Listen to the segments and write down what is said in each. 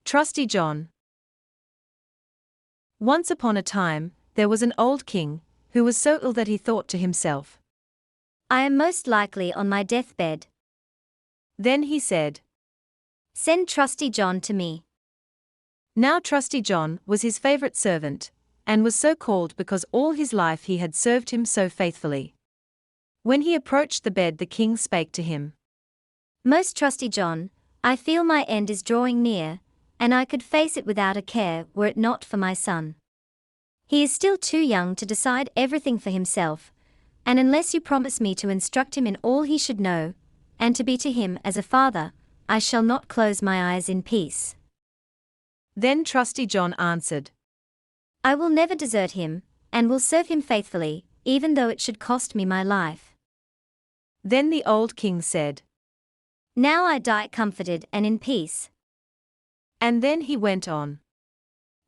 Trusty John. Once upon a time, there was an old king, who was so ill that he thought to himself, I am most likely on my deathbed. Then he said, Send Trusty John to me. Now Trusty John was his favorite servant, and was so called because all his life he had served him so faithfully. When he approached the bed, the king spake to him, Most trusty John, I feel my end is drawing near, and I could face it without a care were it not for my son. He is still too young to decide everything for himself, and unless you promise me to instruct him in all he should know, and to be to him as a father, I shall not close my eyes in peace. Then Trusty John answered, I will never desert him, and will serve him faithfully, even though it should cost me my life. Then the old king said, Now I die comforted and in peace. And then he went on,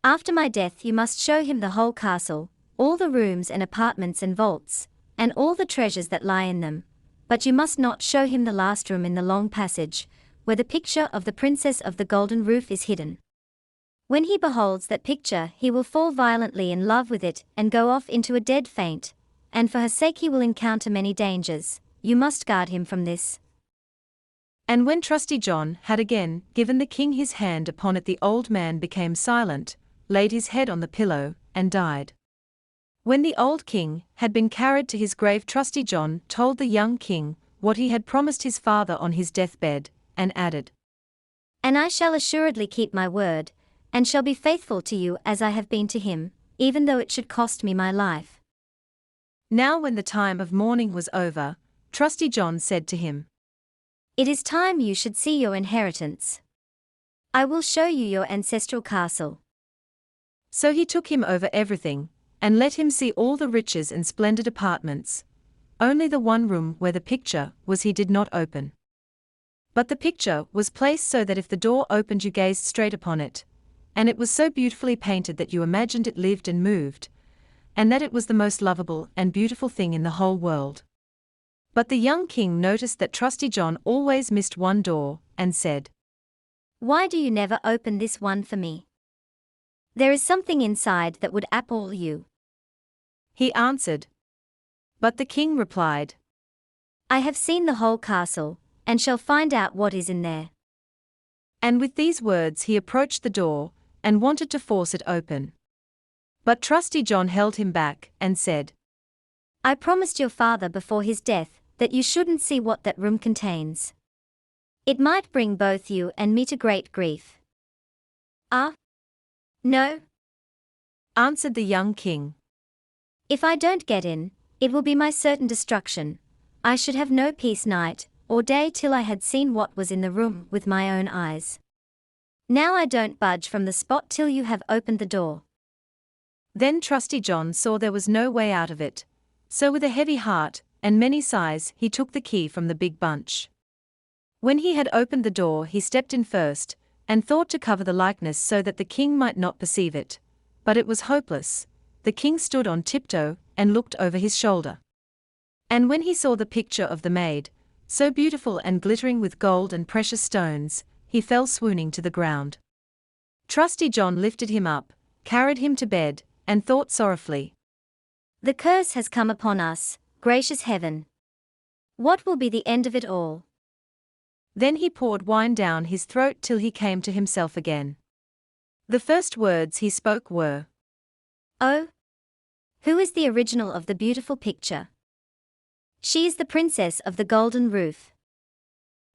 After my death you must show him the whole castle, all the rooms and apartments and vaults, and all the treasures that lie in them, but you must not show him the last room in the long passage, where the picture of the princess of the golden roof is hidden. When he beholds that picture he will fall violently in love with it and go off into a dead faint, and for her sake he will encounter many dangers. You must guard him from this. And when Trusty John had again given the king his hand upon it, the old man became silent, laid his head on the pillow, and died. When the old king had been carried to his grave, Trusty John told the young king what he had promised his father on his deathbed, and added, And I shall assuredly keep my word, and shall be faithful to you as I have been to him, even though it should cost me my life. Now when the time of mourning was over, Trusty John said to him, It is time you should see your inheritance. I will show you your ancestral castle. So he took him over everything, and let him see all the riches and splendid apartments. Only the one room where the picture was he did not open. But the picture was placed so that if the door opened you gazed straight upon it, and it was so beautifully painted that you imagined it lived and moved, and that it was the most lovable and beautiful thing in the whole world. But the young king noticed that Trusty John always missed one door, and said, Why do you never open this one for me? There is something inside that would appall you. He answered. But the king replied, I have seen the whole castle, and shall find out what is in there. And with these words he approached the door, and wanted to force it open. But Trusty John held him back, and said, I promised your father before his death that you shouldn't see what that room contains. It might bring both you and me to great grief. Ah? No? Answered the young king. If I don't get in, it will be my certain destruction. I should have no peace night or day till I had seen what was in the room with my own eyes. Now I don't budge from the spot till you have opened the door. Then Trusty John saw there was no way out of it, so with a heavy heart and many sighs he took the key from the big bunch. When he had opened the door he stepped in first, and thought to cover the likeness so that the king might not perceive it, but it was hopeless. The king stood on tiptoe and looked over his shoulder. And when he saw the picture of the maid, so beautiful and glittering with gold and precious stones, he fell swooning to the ground. Trusty John lifted him up, carried him to bed, and thought sorrowfully, The curse has come upon us, gracious heaven. What will be the end of it all? Then he poured wine down his throat till he came to himself again. The first words he spoke were, Oh! Who is the original of the beautiful picture? She is the princess of the golden roof.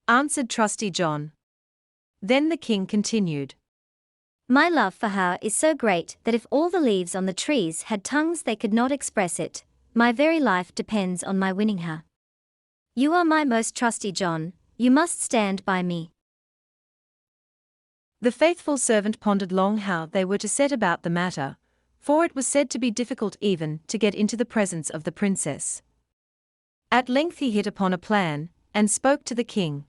Answered Trusty John. Then the king continued, My love for her is so great that if all the leaves on the trees had tongues they could not express it. My very life depends on my winning her. You are my most trusty John, you must stand by me. The faithful servant pondered long how they were to set about the matter, for it was said to be difficult even to get into the presence of the princess. At length he hit upon a plan, and spoke to the king.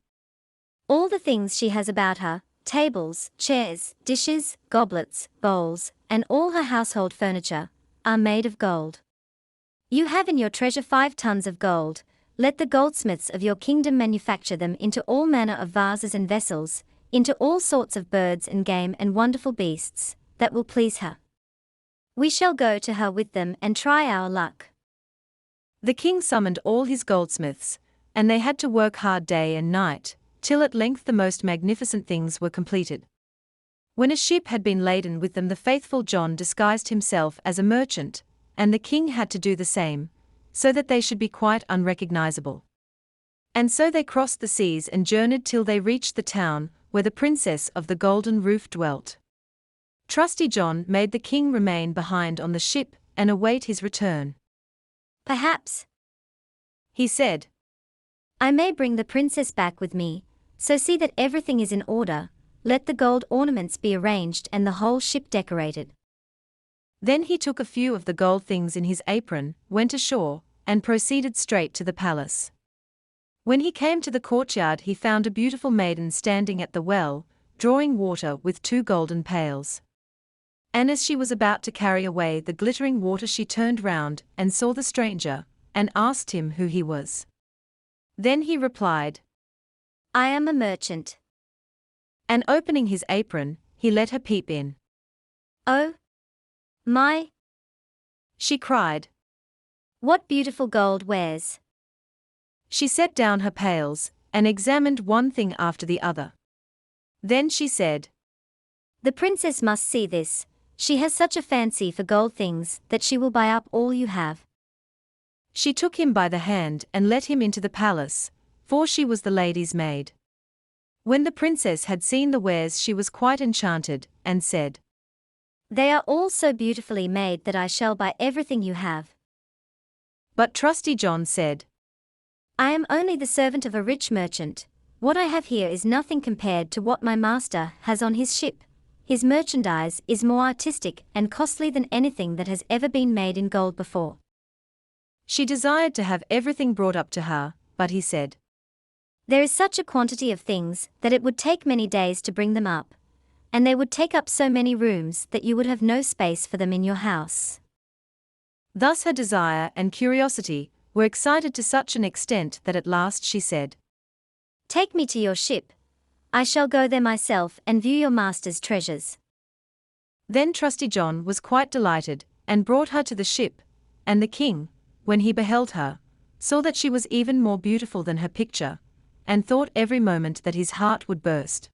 All the things she has about her, tables, chairs, dishes, goblets, bowls, and all her household furniture, are made of gold. You have in your treasure 5 tons of gold. Let the goldsmiths of your kingdom manufacture them into all manner of vases and vessels, into all sorts of birds and game and wonderful beasts, that will please her. We shall go to her with them and try our luck. The king summoned all his goldsmiths, and they had to work hard day and night, till at length the most magnificent things were completed. When a ship had been laden with them, the faithful John disguised himself as a merchant, and the king had to do the same, so that they should be quite unrecognizable. And so they crossed the seas and journeyed till they reached the town where the princess of the golden roof dwelt. Trusty John made the king remain behind on the ship and await his return. Perhaps, he said, I may bring the princess back with me, so see that everything is in order, let the gold ornaments be arranged and the whole ship decorated. Then he took a few of the gold things in his apron, went ashore, and proceeded straight to the palace. When he came to the courtyard, he found a beautiful maiden standing at the well, drawing water with 2 golden pails. And as she was about to carry away the glittering water, she turned round and saw the stranger, and asked him who he was. Then he replied, I am a merchant. And opening his apron, he let her peep in. Oh, my! She cried. What beautiful gold wares! She set down her pails, and examined one thing after the other. Then she said, The princess must see this. She has such a fancy for gold things that she will buy up all you have. She took him by the hand and led him into the palace, for she was the lady's maid. When the princess had seen the wares, she was quite enchanted, and said, They are all so beautifully made that I shall buy everything you have. But Trusty John said, I am only the servant of a rich merchant. What I have here is nothing compared to what my master has on his ship. His merchandise is more artistic and costly than anything that has ever been made in gold before. She desired to have everything brought up to her, but he said, There is such a quantity of things that it would take many days to bring them up, and they would take up so many rooms that you would have no space for them in your house. Thus her desire and curiosity were excited to such an extent that at last she said, Take me to your ship. I shall go there myself and view your master's treasures. Then Trusty John was quite delighted, and brought her to the ship, and the king, when he beheld her, saw that she was even more beautiful than her picture, and thought every moment that his heart would burst.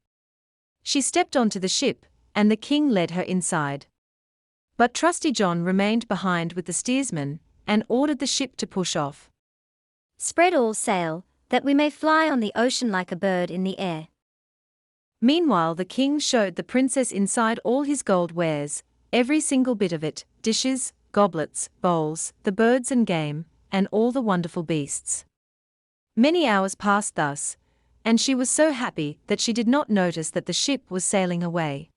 She stepped onto the ship, and the king led her inside. But Trusty John remained behind with the steersman, and ordered the ship to push off. Spread all sail, that we may fly on the ocean like a bird in the air. Meanwhile the king showed the princess inside all his gold wares, every single bit of it, dishes, goblets, bowls, the birds and game, and all the wonderful beasts. Many hours passed thus, and she was so happy that she did not notice that the ship was sailing away.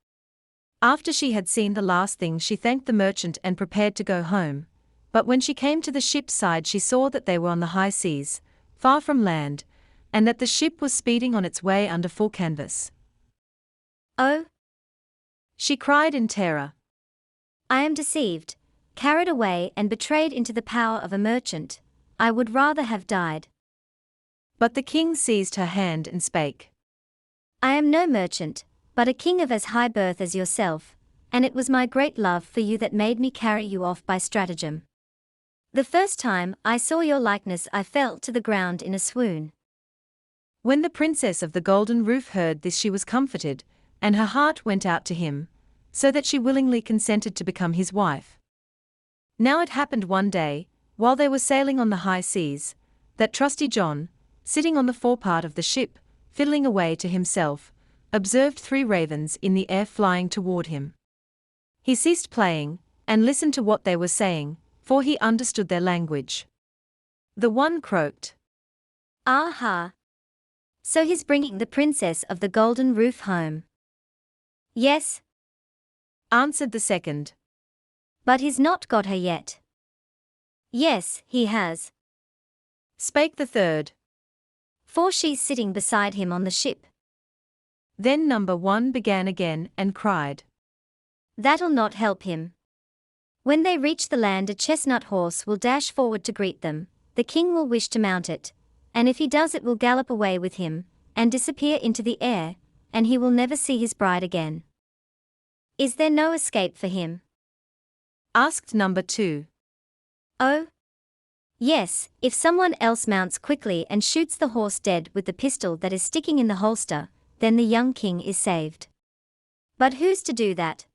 After she had seen the last thing, she thanked the merchant and prepared to go home, but when she came to the ship's side she saw that they were on the high seas, far from land, and that the ship was speeding on its way under full canvas. Oh! She cried in terror. I am deceived, carried away and betrayed into the power of a merchant. I would rather have died. But the king seized her hand and spake. I am no merchant, but a king of as high birth as yourself, and it was my great love for you that made me carry you off by stratagem. The first time I saw your likeness I fell to the ground in a swoon. When the princess of the golden roof heard this, she was comforted, and her heart went out to him, so that she willingly consented to become his wife. Now it happened one day, while they were sailing on the high seas, that Trusty John, sitting on the forepart of the ship, fiddling away to himself, observed 3 ravens in the air flying toward him. He ceased playing, and listened to what they were saying, for he understood their language. The one croaked, Aha! So he's bringing the princess of the golden roof home. Yes, answered the second. But he's not got her yet. Yes, he has, spake the third. For she's sitting beside him on the ship. Then number 1 began again and cried, That'll not help him. When they reach the land, a chestnut horse will dash forward to greet them. The king will wish to mount it, and if he does, it will gallop away with him, and disappear into the air, and he will never see his bride again. Is there no escape for him? Asked number 2. Oh, yes, if someone else mounts quickly and shoots the horse dead with the pistol that is sticking in the holster, then the young king is saved. But who's to do that?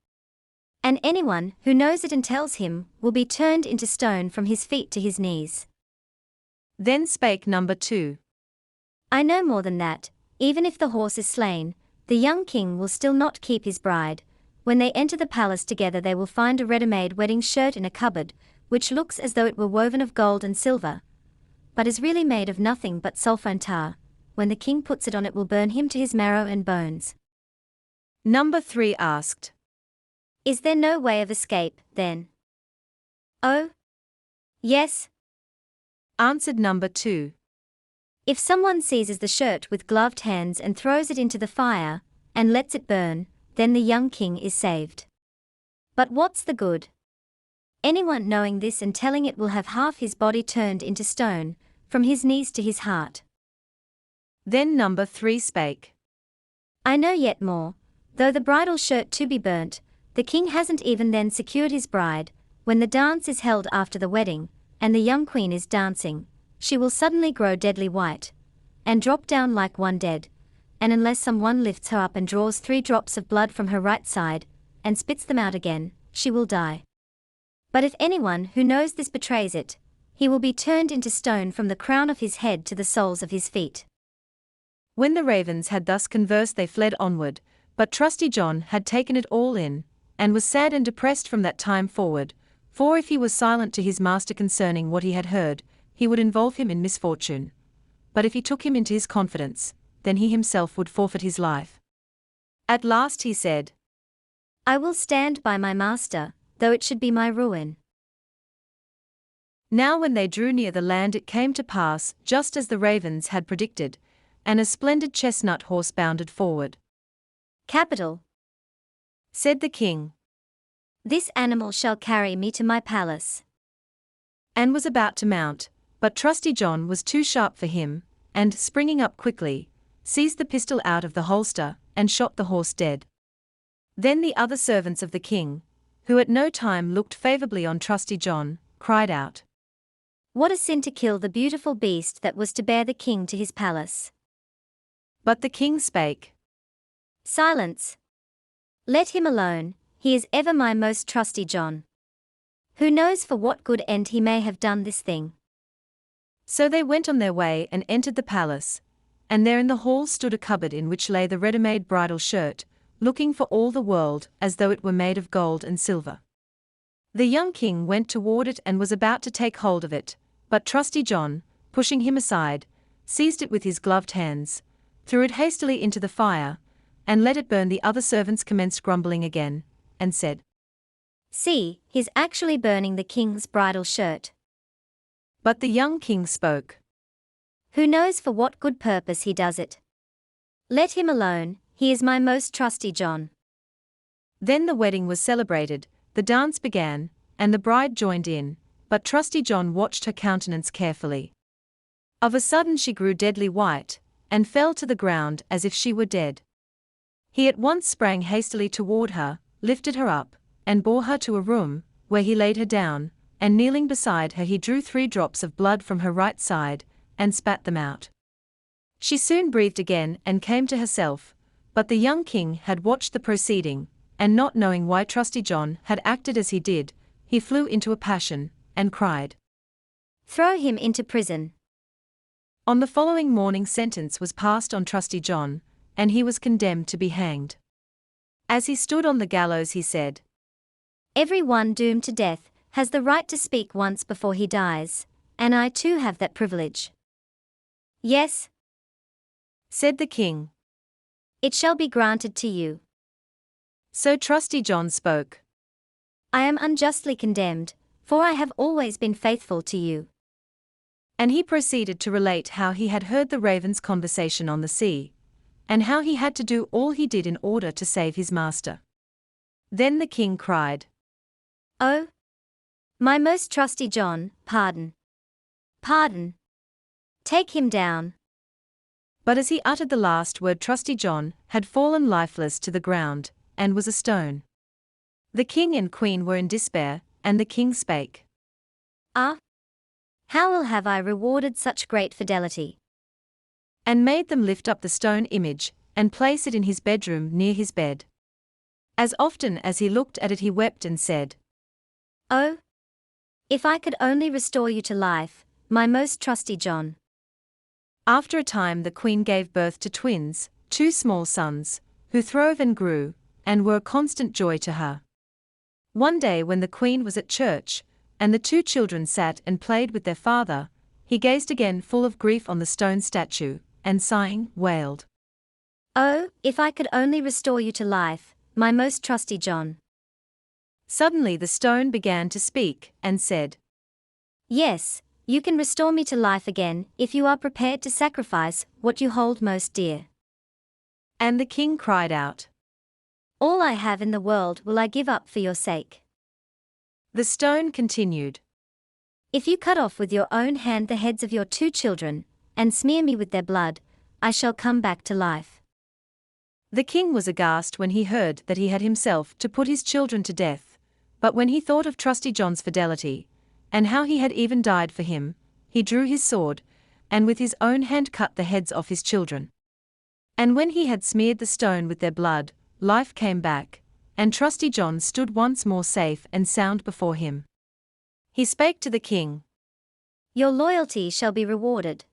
And anyone who knows it and tells him will be turned into stone from his feet to his knees. Then spake number 2. I know more than that. Even if the horse is slain, the young king will still not keep his bride. When they enter the palace together, they will find a ready-made wedding shirt in a cupboard, which looks as though it were woven of gold and silver, but is really made of nothing but sulphur and tar. When the king puts it on, it will burn him to his marrow and bones. Number 3 asked. Is there no way of escape, then? Oh, yes, Answered number 2. if someone seizes the shirt with gloved hands and throws it into the fire, and lets it burn, then the young king is saved. But what's the good? Anyone knowing this and telling it will have half his body turned into stone, from his knees to his heart. Then number 3 spake. I know yet more. Though the bridal shirt to be burnt, the king hasn't even then secured his bride. When the dance is held after the wedding, and the young queen is dancing, she will suddenly grow deadly white, and drop down like one dead, and unless someone lifts her up and draws 3 drops of blood from her right side, and spits them out again, she will die. But if anyone who knows this betrays it, he will be turned into stone from the crown of his head to the soles of his feet. When the ravens had thus conversed, they fled onward, but Trusty John had taken it all in, and was sad and depressed from that time forward, for if he was silent to his master concerning what he had heard, he would involve him in misfortune. But if he took him into his confidence, then he himself would forfeit his life. At last he said, I will stand by my master, though it should be my ruin. Now when they drew near the land, it came to pass, just as the ravens had predicted, and a splendid chestnut horse bounded forward. Capital, Said the king, this animal shall carry me to my palace. and was about to mount, but Trusty John was too sharp for him, and, springing up quickly, seized the pistol out of the holster, and shot the horse dead. Then the other servants of the king, who at no time looked favorably on Trusty John, cried out, What a sin to kill the beautiful beast that was to bear the king to his palace. But the king spake, Silence. Let him alone, he is ever my most trusty John. Who knows for what good end he may have done this thing? So they went on their way and entered the palace, and there in the hall stood a cupboard in which lay the ready-made bridal shirt, looking for all the world as though it were made of gold and silver. The young king went toward it and was about to take hold of it, but Trusty John, pushing him aside, seized it with his gloved hands, threw it hastily into the fire, and let it burn. The other servants commenced grumbling again, and said, See, he's actually burning the king's bridal shirt. But the young king spoke, Who knows for what good purpose he does it? Let him alone, he is my most trusty John. Then the wedding was celebrated, the dance began, and the bride joined in, but Trusty John watched her countenance carefully. Of a sudden she grew deadly white, and fell to the ground as if she were dead. He at once sprang hastily toward her, lifted her up, and bore her to a room, where he laid her down, and kneeling beside her he drew 3 drops of blood from her right side, and spat them out. She soon breathed again and came to herself, but the young king had watched the proceeding, and not knowing why Trusty John had acted as he did, he flew into a passion, and cried, Throw him into prison. On the following morning sentence was passed on Trusty John, and he was condemned to be hanged. As he stood on the gallows he said, Every one doomed to death has the right to speak once before he dies, and I too have that privilege. Yes, said the king. it shall be granted to you. So Trusty John spoke. I am unjustly condemned, for I have always been faithful to you. And he proceeded to relate how he had heard the ravens' conversation on the sea, and how he had to do all he did in order to save his master. Then the king cried, Oh, my most trusty John, pardon. Pardon. Take him down. But as he uttered the last word, Trusty John had fallen lifeless to the ground, and was a stone. The king and queen were in despair, and the king spake. Ah! How well have I rewarded such great fidelity? And made them lift up the stone image, and place it in his bedroom near his bed. As often as he looked at it he wept and said, Oh! If I could only restore you to life, my most trusty John. After a time the queen gave birth to twins, 2 small sons, who throve and grew, and were a constant joy to her. One day when the queen was at church, and the 2 children sat and played with their father, he gazed again full of grief on the stone statue, and sighing, wailed. Oh, if I could only restore you to life, my most trusty John. Suddenly the stone began to speak, and said, Yes, you can restore me to life again, if you are prepared to sacrifice what you hold most dear. And the king cried out, All I have in the world will I give up for your sake. The stone continued, If you cut off with your own hand the heads of your 2 children, and smear me with their blood, I shall come back to life. The king was aghast when he heard that he had himself to put his children to death, but when he thought of Trusty John's fidelity, and how he had even died for him, he drew his sword, and with his own hand cut the heads off his children. And when he had smeared the stone with their blood, life came back, and Trusty John stood once more safe and sound before him. He spake to the king, Your loyalty shall be rewarded.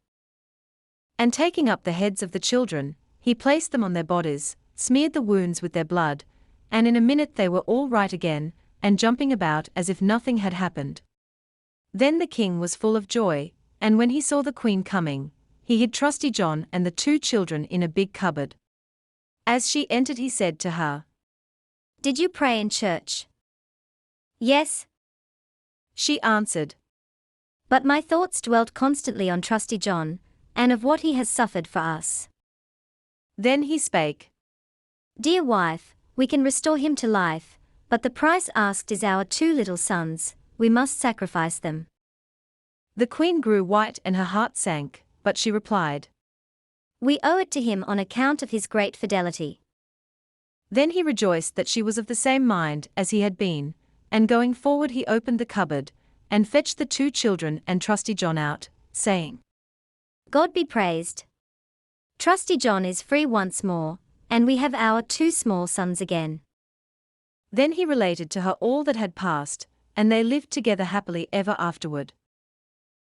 And taking up the heads of the children, he placed them on their bodies, smeared the wounds with their blood, and in a minute they were all right again, and jumping about as if nothing had happened. Then the king was full of joy, and when he saw the queen coming, he hid Trusty John and the 2 children in a big cupboard. As she entered he said to her, Did you pray in church? Yes. She answered, But my thoughts dwelt constantly on Trusty John, and of what he has suffered for us. Then he spake, Dear wife, we can restore him to life, but the price asked is our 2 little sons, we must sacrifice them. The queen grew white and her heart sank, but she replied, We owe it to him on account of his great fidelity. Then he rejoiced that she was of the same mind as he had been, and going forward he opened the cupboard, and fetched the 2 children and Trusty John out, saying, God be praised. Trusty John is free once more, and we have our 2 small sons again. Then he related to her all that had passed, and they lived together happily ever afterward.